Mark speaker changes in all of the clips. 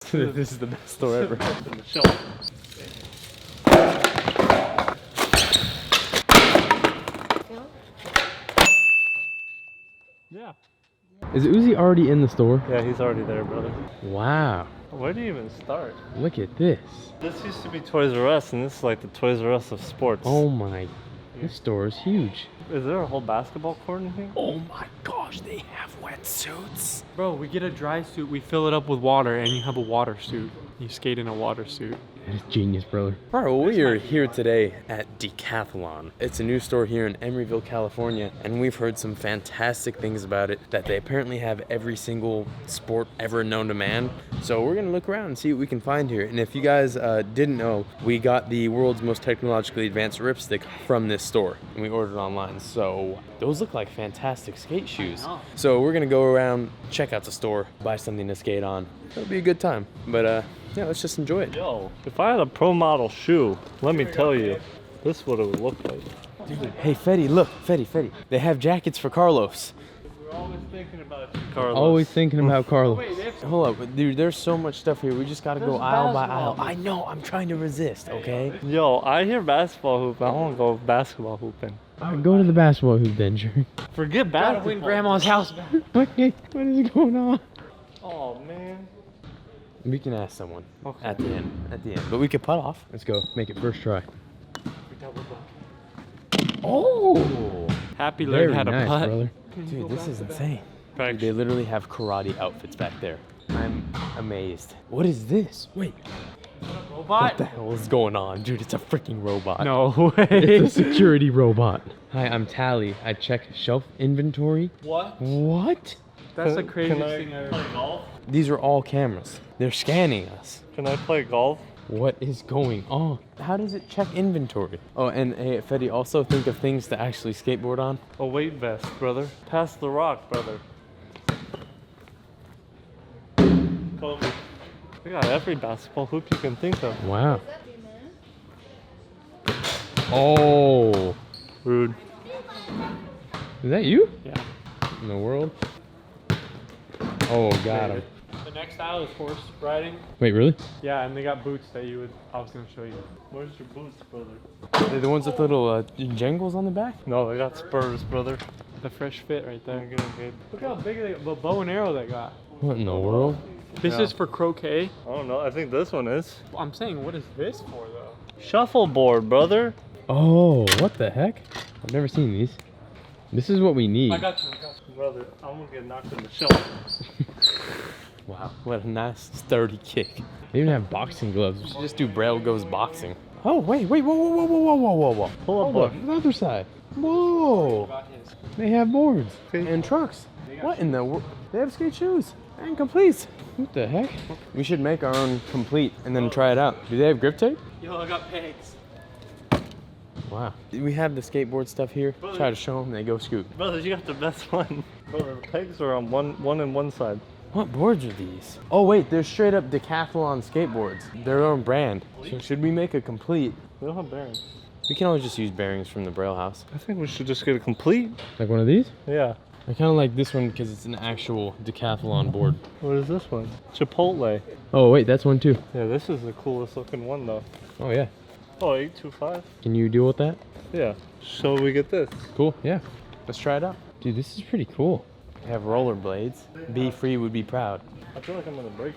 Speaker 1: This is the best store ever.
Speaker 2: Yeah.
Speaker 1: Is Uzi already in the store?
Speaker 2: Yeah, he's already there, brother.
Speaker 1: Wow.
Speaker 2: Where do you even start?
Speaker 1: Look at this.
Speaker 2: This used to be Toys R Us, and this is like the Toys R Us of sports.
Speaker 1: Oh my. This store is huge.
Speaker 2: Is there a whole basketball court in here?
Speaker 1: Oh my gosh, they have wetsuits.
Speaker 3: Bro, we get a dry suit, we fill it up with water, and you have a water suit. You skate in a water suit.
Speaker 1: That is genius, brother. All right, well, we are here today at Decathlon. It's a new store here in Emeryville, California, and we've heard some fantastic things about it, that they apparently have every single sport ever known to man. So we're gonna look around and see what we can find here. And if you guys didn't know, we got the world's most technologically advanced ripstick from this store, and we ordered online. So those look like fantastic skate shoes. So we're gonna go around, check out the store, buy something to skate on. It'll be a good time. But yeah, let's just enjoy it.
Speaker 2: Yo, if I had a pro model shoe, let me tell you, this is what it would look like.
Speaker 1: Dude, hey Fetty, look, Fetty. They have jackets for Carlos.
Speaker 2: We're always thinking about you, Carlos.
Speaker 1: Always thinking about Carlos. Hold up, dude, there's so much stuff here. We just gotta go aisle by aisle. I know, I'm trying to resist, okay?
Speaker 2: Yo, I hear basketball hoop. I want to go basketball hooping.
Speaker 1: Go to the basketball hoop then, Jerry.
Speaker 2: Forget basketball.
Speaker 3: Win grandma's house.
Speaker 1: Okay, what is going on?
Speaker 2: Oh, man.
Speaker 1: We can ask someone
Speaker 2: Okay.
Speaker 1: at the end, But we could putt off. Let's go, make it first try. Oh!
Speaker 3: Happy
Speaker 1: Very
Speaker 3: learned how to
Speaker 1: nice,
Speaker 3: putt.
Speaker 1: brother. Dude, this is insane. Dude, they literally have karate outfits back there. I'm amazed. What is this? Wait. What the hell is going on? Dude, it's a freaking robot.
Speaker 3: No way.
Speaker 1: It's a security robot. Hi, I'm Tally. I check shelf inventory.
Speaker 2: What?
Speaker 1: What?
Speaker 3: That's the
Speaker 2: Can
Speaker 3: craziest
Speaker 2: I
Speaker 3: thing ever.
Speaker 2: play golf?
Speaker 1: These are all cameras. They're scanning us.
Speaker 2: Can I play golf?
Speaker 1: What is going on? How does it check inventory? Oh, and hey, Fetty, also think of things to actually skateboard on.
Speaker 2: A weight vest, brother. Pass the rock, brother. Kobe. We got every basketball hoop you can think of.
Speaker 1: Wow. Oh.
Speaker 2: Rude.
Speaker 1: Is that you?
Speaker 2: Yeah.
Speaker 1: In the world? Oh, got him.
Speaker 3: The next aisle is horse riding.
Speaker 1: Wait, really?
Speaker 3: Yeah, and they got boots that I was gonna show you.
Speaker 2: Where's your boots, brother?
Speaker 1: They're the ones with little jangles on the back?
Speaker 2: No, they got spurs, brother.
Speaker 3: The fresh fit right there.
Speaker 2: They're getting good.
Speaker 3: Look how big the bow and arrow they got.
Speaker 1: What in the world?
Speaker 3: This
Speaker 2: Yeah.
Speaker 3: is for croquet.
Speaker 2: I don't know. I think this one is.
Speaker 3: I'm saying, what is this for though?
Speaker 2: Shuffleboard, brother.
Speaker 1: Oh, what the heck? I've never seen these. This is what we need.
Speaker 3: I got you.
Speaker 2: Brother, I'm gonna get knocked in the shelf.
Speaker 1: Wow, what a nice sturdy kick. They even have boxing gloves. We should just do Braille goes boxing. Oh, wait, whoa.
Speaker 2: Pull up,
Speaker 1: Hold up, the other side. Whoa. They have boards and trucks. What in the world? They have skate shoes and completes. What the heck? We should make our own complete and then try it out. Do they have grip tape?
Speaker 3: Yo, I got pegs.
Speaker 1: Wow. We have the skateboard stuff here. Try to show them, they go scoot.
Speaker 2: Brother, you got the best one. Brother, the pegs are on one and one side.
Speaker 1: What boards are these? Oh wait, they're straight up Decathlon skateboards. Their own brand. So should we make a complete?
Speaker 2: We don't have bearings.
Speaker 1: We can always just use bearings from the Braille house.
Speaker 2: I think we should just get a complete.
Speaker 1: Like one of these?
Speaker 2: Yeah.
Speaker 1: I kind of like this one because it's an actual Decathlon board.
Speaker 2: What is this one? Chipotle.
Speaker 1: Oh wait, that's one too.
Speaker 2: Yeah, this is the coolest looking one though.
Speaker 1: Oh yeah.
Speaker 2: Oh, 825.
Speaker 1: Can you deal with that?
Speaker 2: Yeah. So we get this.
Speaker 1: Cool, yeah. Let's try it out. Dude, this is pretty cool. They have rollerblades. Be free would be proud.
Speaker 2: I feel like I'm gonna break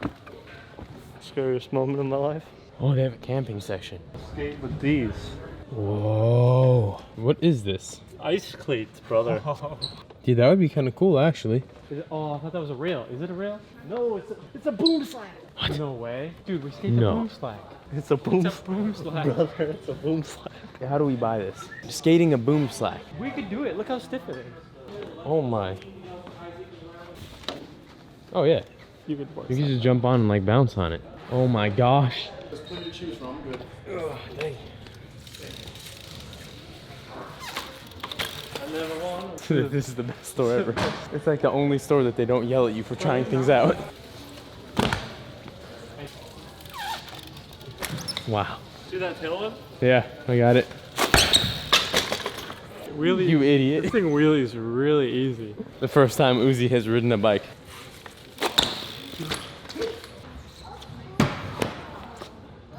Speaker 2: this. Scariest moment of my life.
Speaker 1: Oh, they have a camping section.
Speaker 2: Skate with these.
Speaker 1: Whoa. What is this?
Speaker 2: Ice cleats, brother.
Speaker 1: Dude, that would be kind of cool actually.
Speaker 3: Oh, I thought that was a rail. Is it a rail?
Speaker 2: No, it's a boom slack.
Speaker 1: What?
Speaker 3: No way. Dude, we skate
Speaker 1: No.
Speaker 3: the boom slack.
Speaker 2: It's a boom
Speaker 3: It's a boom slack.
Speaker 2: Brother, it's a boom slack.
Speaker 1: How do we buy this? Skating a boom slack.
Speaker 3: We could do it. Look how stiff it is.
Speaker 1: Oh my. Oh yeah.
Speaker 3: You could force
Speaker 1: You can just jump on and like bounce on it. Oh my gosh.
Speaker 4: There's plenty to choose from. Good.
Speaker 1: Oh, dang.
Speaker 2: I never won.
Speaker 1: This is the best store ever. It's like the only store that they don't yell at you for trying things out. Wow.
Speaker 2: See that tailwind?
Speaker 1: Yeah, I got it.
Speaker 3: Wheelie.
Speaker 1: You idiot.
Speaker 3: This thing wheelies really easy.
Speaker 1: The first time Uzi has ridden a bike.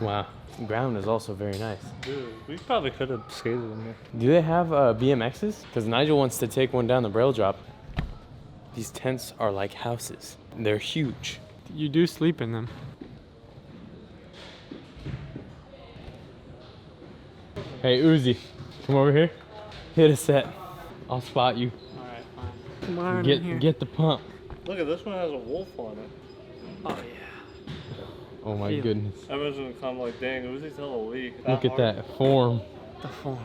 Speaker 1: Wow. The ground is also very nice.
Speaker 2: Dude, we probably could have skated in there.
Speaker 1: Do they have BMXs? Because Nigel wants to take one down the Braille drop. These tents are like houses. They're huge.
Speaker 3: You do sleep in them.
Speaker 1: Hey Uzi, come over here. Hit a set. I'll spot you.
Speaker 3: Alright, fine. Come on in here.
Speaker 1: Get the pump.
Speaker 2: Look at this one has a wolf on it.
Speaker 3: Oh yeah.
Speaker 1: Oh my
Speaker 3: Feel it.
Speaker 1: goodness.
Speaker 2: Everyone's gonna come like, dang, Uzi's hella weak.
Speaker 1: Look at that form.
Speaker 3: The form.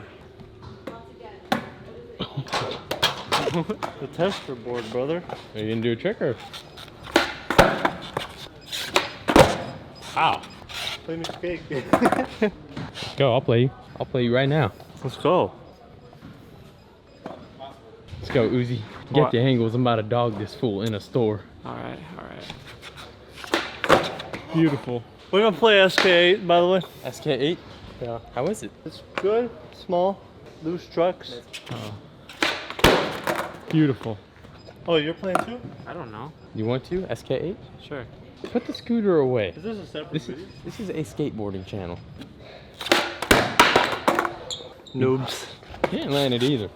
Speaker 2: The tester board, brother.
Speaker 1: Are you gonna do a trick or? Ow.
Speaker 2: Play me skate.
Speaker 1: Go, I'll play you. I'll play you right now.
Speaker 2: Let's go.
Speaker 1: Let's go, Uzi. Get
Speaker 3: What?
Speaker 1: the angles. I'm about to dog this fool in a store.
Speaker 3: Alright, alright.
Speaker 1: Beautiful.
Speaker 2: We're gonna play SK8, by the way.
Speaker 1: SK8?
Speaker 2: Yeah.
Speaker 1: How is it?
Speaker 2: It's good, small, loose trucks.
Speaker 1: Beautiful.
Speaker 2: Oh, you're playing too?
Speaker 3: I don't know.
Speaker 1: You want to? SK8?
Speaker 3: Sure.
Speaker 1: Put the scooter away.
Speaker 2: Is this a separate
Speaker 1: This
Speaker 2: video?
Speaker 1: is a skateboarding channel.
Speaker 2: Noobs.
Speaker 1: You didn't land it either.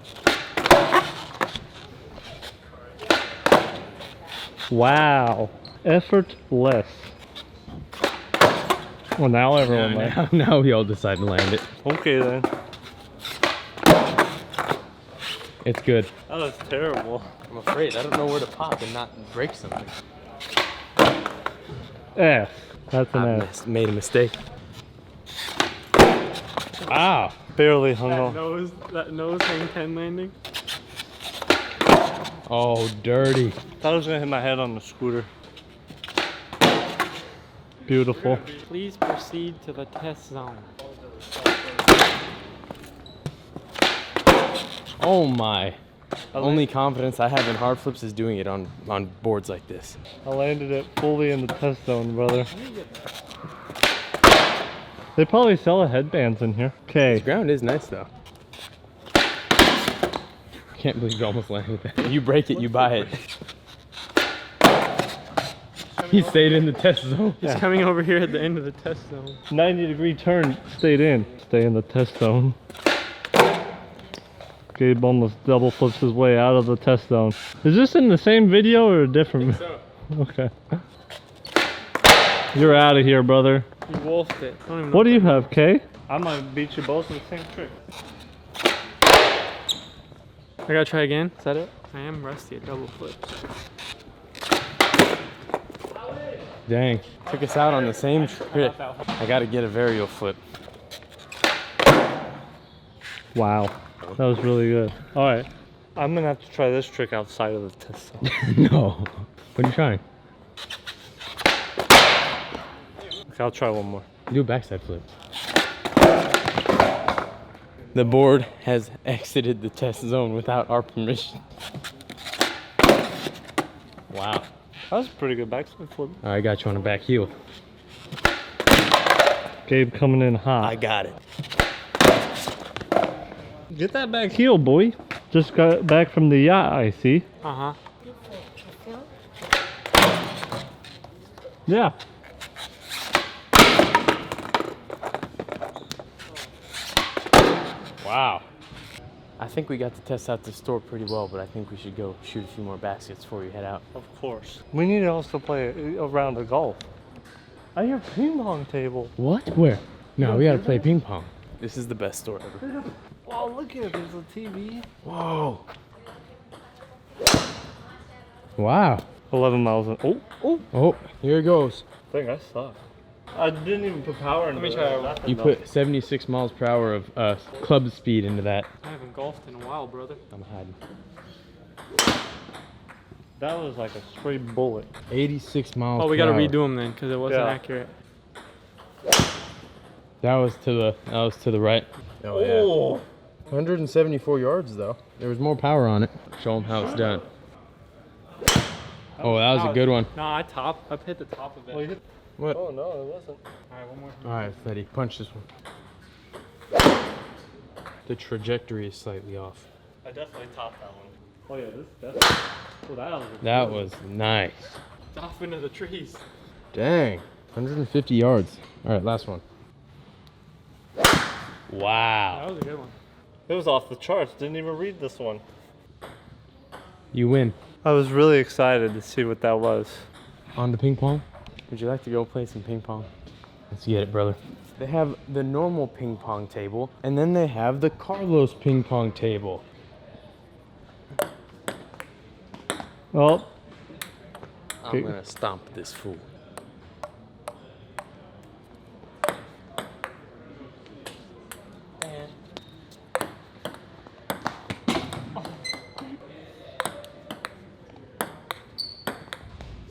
Speaker 2: Wow. Effortless. Well, now everyone lands.
Speaker 1: Now we all decide to land it.
Speaker 2: Okay then.
Speaker 1: It's good.
Speaker 2: That was terrible.
Speaker 1: I'm afraid. I don't know where to pop and not break something.
Speaker 2: F. That's an
Speaker 1: I
Speaker 2: F.
Speaker 1: made a mistake. Wow.
Speaker 2: Barely hung on.
Speaker 3: That nose hang 10 landing.
Speaker 1: Oh, dirty.
Speaker 2: Thought I was gonna hit my head on the scooter. Beautiful.
Speaker 3: Please proceed to the test zone.
Speaker 1: Oh my. Only confidence I have in hard flips is doing it on boards like this.
Speaker 2: I landed it fully in the test zone, brother. They probably sell headbands in here.
Speaker 1: The
Speaker 2: Okay.
Speaker 1: ground is nice though. Can't believe you almost landed that. You break it, you buy it. He stayed in the test zone.
Speaker 3: He's coming over here at the end of the test zone.
Speaker 2: 90-degree turn, stayed in. Stay in the test zone. Gabe almost double flips his way out of the test zone. Is this in the same video or a different? Okay. You're out of here, brother.
Speaker 3: You wolfed it. I don't even know
Speaker 2: What do you have, Kay? I might beat you both in the same trick.
Speaker 3: I gotta try again. Is that it? I am rusty at double flips.
Speaker 1: Dang. Took us out on the same trick. I gotta get a varial flip.
Speaker 2: Wow. That was really good. All right. I'm gonna have to try this trick outside of the test zone.
Speaker 1: No. What are you trying?
Speaker 2: Okay, I'll try one more.
Speaker 1: Do a backside flip. The board has exited the test zone without our permission. Wow.
Speaker 2: That was a pretty good backside flip.
Speaker 1: I got you on a back heel.
Speaker 2: Gabe coming in hot.
Speaker 1: I got it.
Speaker 2: Get that back heel, boy. Just got back from the yacht, I see.
Speaker 3: Uh-huh.
Speaker 2: Yeah.
Speaker 1: Wow. I think we got to test out the store pretty well, but I think we should go shoot a few more baskets before we head out.
Speaker 2: Of course. We need to also play a round of golf. I hear ping pong table.
Speaker 1: What? Where? No, we gotta play ping pong. This is the best store ever.
Speaker 2: Wow, look at it. There's a TV.
Speaker 1: Whoa. Wow.
Speaker 2: 11 miles an hour. Oh,
Speaker 1: Oh, here it goes.
Speaker 2: dang, I suck. I didn't even put power into
Speaker 3: me
Speaker 2: it.
Speaker 3: try
Speaker 2: Nothing,
Speaker 1: You
Speaker 2: though.
Speaker 1: put 76 miles per hour of club speed into that.
Speaker 3: I haven't golfed in a while, brother.
Speaker 1: I'm hiding.
Speaker 2: That was like a straight bullet.
Speaker 1: 86 miles
Speaker 3: Oh, we
Speaker 1: per
Speaker 3: gotta
Speaker 1: hour.
Speaker 3: redo them then, because it wasn't
Speaker 2: Yeah.
Speaker 3: accurate.
Speaker 1: That was to the right. Oh yeah. 174 yards though. There was more power on it. Show them how it's done. Oh, that was a good one.
Speaker 3: No, I hit the top of it.
Speaker 2: Well, you hit-
Speaker 1: What?
Speaker 2: Oh, no, it wasn't.
Speaker 3: Alright, one more.
Speaker 1: All right, Freddy, punch this one. The trajectory is slightly off.
Speaker 2: I definitely topped that one. Oh, yeah, this definitely. Oh, that was a
Speaker 1: That
Speaker 2: good one.
Speaker 1: was nice.
Speaker 3: It's off into the trees.
Speaker 1: Dang, 150 yards. All right, last one. Wow.
Speaker 3: That was a good one.
Speaker 2: It was off the charts. Didn't even read this one.
Speaker 1: You win.
Speaker 2: I was really excited to see what that was.
Speaker 1: On to ping pong? Would you like to go play some ping pong? Let's get it, brother. They have the normal ping pong table, and then they have the Carlos ping pong table.
Speaker 2: Oh,
Speaker 1: I'm gonna stomp this fool.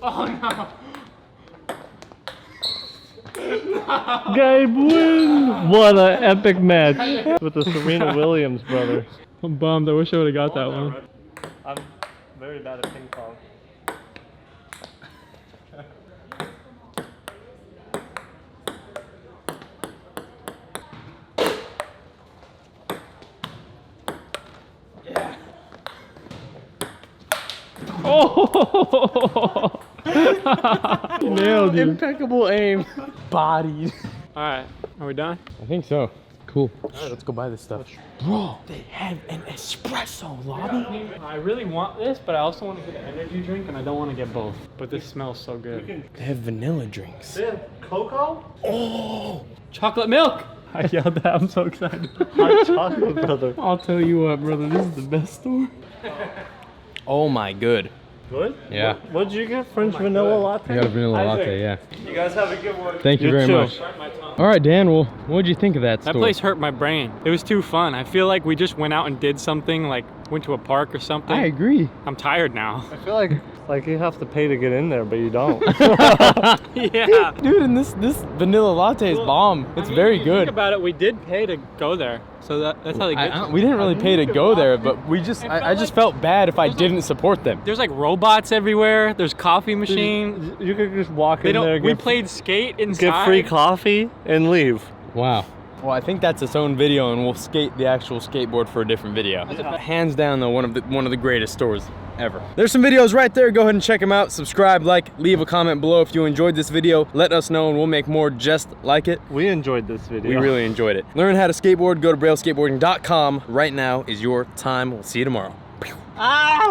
Speaker 3: Oh no!
Speaker 2: Gabe wins! What an epic match with the Serena Williams brothers.
Speaker 3: I'm bummed. I wish I would have got that one.
Speaker 2: I'm very bad at ping pong. Oh!
Speaker 1: Nailed you. Impeccable aim. Bodied.
Speaker 3: All right, are we done?
Speaker 1: I think so. Cool. All right, let's go buy this stuff. Bro, they have an espresso lobby.
Speaker 3: I really want this, but I also want to get an energy drink, and I don't want to get both. But this smells so good.
Speaker 1: They have vanilla drinks.
Speaker 2: Cocoa?
Speaker 1: Oh,
Speaker 3: Chocolate milk! I yelled that. I'm so excited.
Speaker 2: Hot chocolate, brother.
Speaker 3: I'll tell you what, brother. This is the best store.
Speaker 1: oh my good.
Speaker 2: Good?
Speaker 1: Yeah.
Speaker 2: What did you get? French vanilla latte?
Speaker 1: I got a vanilla latte, yeah.
Speaker 2: You guys have a good one.
Speaker 1: Thank you
Speaker 2: You
Speaker 1: very
Speaker 2: too.
Speaker 1: much. All right, Dan, well, what'd you think of that store?
Speaker 3: That place hurt my brain. It was too fun. I feel like we just went out and did something, like went to a park or something.
Speaker 1: I agree.
Speaker 3: I'm tired now.
Speaker 2: I feel like you have to pay to get in there, but you don't.
Speaker 3: Yeah.
Speaker 1: Dude, and this vanilla latte is bomb. It's very
Speaker 3: Think
Speaker 1: good.
Speaker 3: about it, we did pay to go there. So that's how they get you.
Speaker 1: We didn't really pay to go there, but we just I just felt bad if I didn't support them.
Speaker 3: There's like robots everywhere. There's coffee machines.
Speaker 2: You could just walk
Speaker 3: They
Speaker 2: in there,
Speaker 3: don't. We
Speaker 2: get,
Speaker 3: played skate inside.
Speaker 2: get free coffee, and leave.
Speaker 1: Wow. Well, I think that's its own video, and we'll skate the actual skateboard for a different video. Hands down, though, one of the greatest stores ever. There's some videos right there. Go ahead and check them out. Subscribe, like, leave a comment below if you enjoyed this video. Let us know, and we'll make more just like it.
Speaker 2: We enjoyed this video.
Speaker 1: We really enjoyed it. Learn how to skateboard. Go to brailleskateboarding.com. Right now is your time. We'll see you tomorrow.
Speaker 2: Ah!